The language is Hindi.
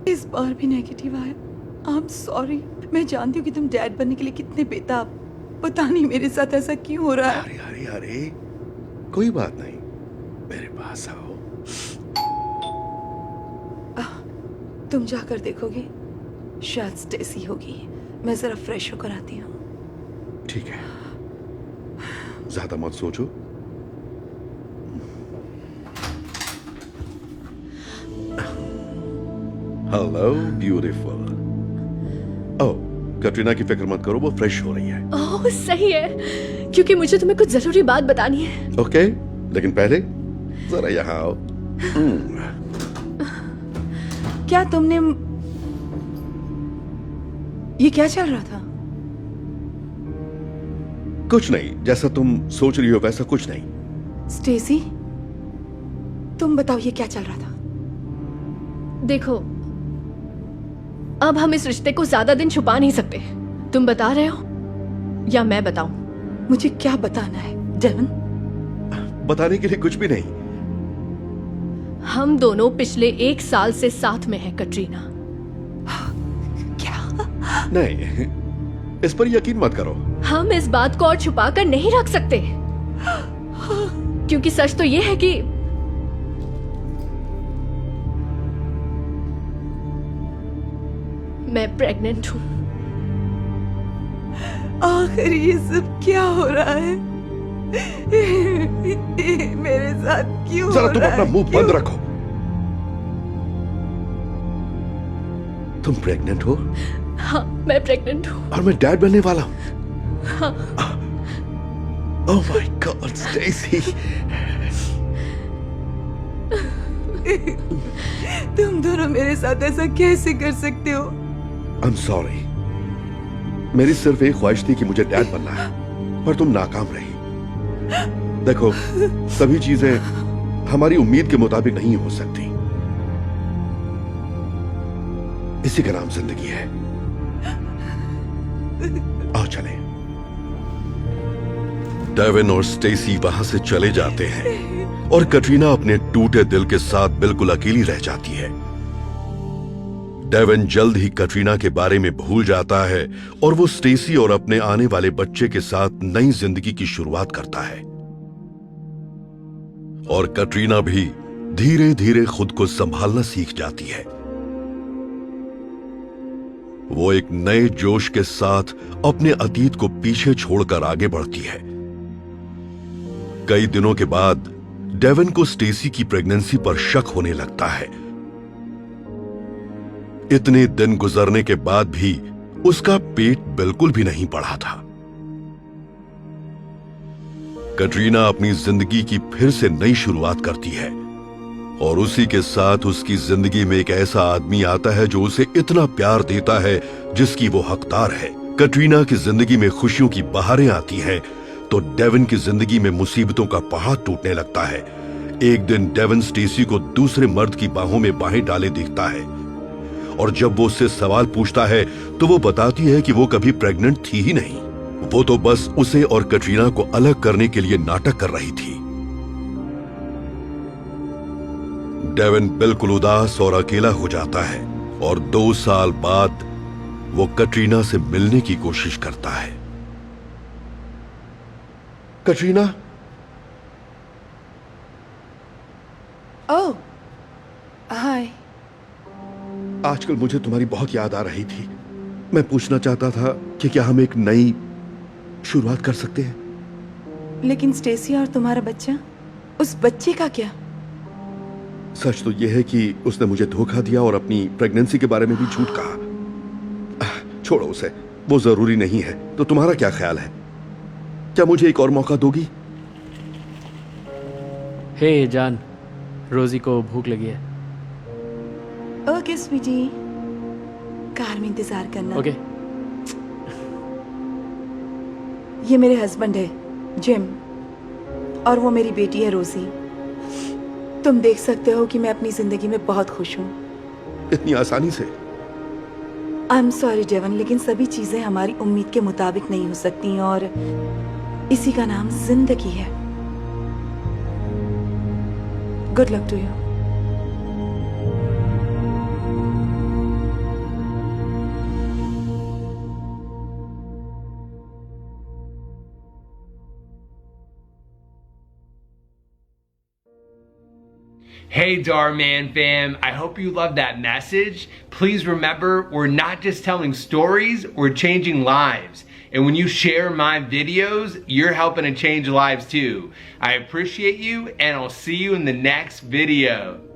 इस बार भी नेगेटिव आया। आई एम सॉरी। मैं जानती हूँ कि तुम डैड बनने के लिए कितने बेताब। पता नहीं मेरे साथ ऐसा क्यों हो रहा है। अरे अरे अरे, कोई बात नहीं, मेरे पास आओ। तुम जाकर देखोगे? शायद स्टेसी होगी। मैं जरा फ्रेश होकर आती हूँ। ठीक है, ज्यादा मत सोचो। Hello beautiful. ओह, कटरीना की फिक्र मत करो, वो फ्रेश हो रही है। ओह सही है, क्योंकि मुझे तुम्हें कुछ जरूरी बात बतानी है। ओके, लेकिन पहले जरा यहाँ आओ। क्या तुमने ये क्या चल रहा था? कुछ नहीं, जैसा तुम सोच रही हो वैसा कुछ नहीं। स्टेसी, तुम बताओ ये क्या चल रहा था? देखो, अब हम इस रिश्ते को ज्यादा दिन छुपा नहीं सकते। तुम बता रहे हो या मैं बताऊं? मुझे क्या बताना है डेवन? बताने के लिए कुछ भी नहीं। हम दोनों पिछले 1 साल से साथ में हैं कटरीना। क्या? नहीं, इस पर यकीन मत करो। हम इस बात को और छुपा कर नहीं रख सकते, क्योंकि सच तो ये है कि मैं प्रेग्नेंट हूं। आखिर ये सब क्या हो रहा है? मेरे साथ क्यों जरा हो तुम रहा अपना है? मुंह बंद रखो। तुम प्रेग्नेंट हो? हाँ, मैं प्रेग्नेंट हूँ। और मैं डैड बनने वाला हूँ। हाँ। Oh my god Stacey. तुम दोनों मेरे साथ ऐसा कैसे कर सकते हो? I am sorry. मेरी सिर्फ एक ख्वाहिश थी कि मुझे डैड बनना है, पर तुम नाकाम रही। देखो, सभी चीजें हमारी उम्मीद के मुताबिक नहीं हो सकती। इसी का नाम जिंदगी है। आओ चलें। डेविन और स्टेसी वहां से चले जाते हैं और कटरीना अपने टूटे दिल के साथ बिल्कुल अकेली रह जाती है। डेविन जल्द ही कटरीना के बारे में भूल जाता है और वो स्टेसी और अपने आने वाले बच्चे के साथ नई जिंदगी की शुरुआत करता है। और कटरीना भी धीरे धीरे खुद को संभालना सीख जाती है। वो एक नए जोश के साथ अपने अतीत को पीछे छोड़कर आगे बढ़ती है। कई दिनों के बाद डेविन को स्टेसी की प्रेगनेंसी पर शक होने लगता है। इतने दिन गुजरने के बाद भी उसका पेट बिल्कुल भी नहीं बढ़ा था। कटरीना अपनी जिंदगी की फिर से नई शुरुआत करती है और उसी के साथ उसकी जिंदगी में एक ऐसा आदमी आता है जो उसे इतना प्यार देता है जिसकी वो हकदार है। कटरीना की जिंदगी में खुशियों की बहारें आती हैं तो डेविन की जिंदगी में मुसीबतों का पहाड़ टूटने लगता है। एक दिन डेविन स्टेसी को दूसरे मर्द की बाहों में बाहें डाले देखता है और जब वो उससे सवाल पूछता है तो वो बताती है कि वो कभी प्रेग्नेंट थी ही नहीं। वो तो बस उसे और कटरीना को अलग करने के लिए नाटक कर रही थी। डेविन बिल्कुल उदास और अकेला हो जाता है और 2 साल बाद वो कटरीना से मिलने की कोशिश करता है। कटरीना। ओह, हाय। आजकल मुझे तुम्हारी बहुत याद आ रही थी। मैं पूछना चाहता था कि क्या हम एक नई शुरुआत कर सकते हैं? लेकिन स्टेसी और तुम्हारा बच्चा, उस बच्चे का क्या? सच तो यह है कि उसने मुझे धोखा दिया और अपनी प्रेगनेंसी के बारे में भी झूठ कहा। छोड़ो उसे, वो जरूरी नहीं है। तो तुम्हारा क्या ख्याल है? क्या मुझे एक और मौका दोगी? हे जान, रोजी को भूख लगी है। ओके स्वीटी, कार में इंतजार करना। ओके। ये मेरे हस्बैंड है जिम और वो मेरी बेटी है रोजी। तुम देख सकते हो कि मैं अपनी जिंदगी में बहुत खुश हूँ। इतनी आसानी से? आई एम सॉरी डेवन, लेकिन सभी चीजें हमारी उम्मीद के मुताबिक नहीं हो सकती और इसी का नाम जिंदगी है। Good luck to you. Hey Darman fam, I hope you loved that message. Please remember, we're not just telling stories, we're changing lives. And when you share my videos, you're helping to change lives too. I appreciate you, and I'll see you in the next video.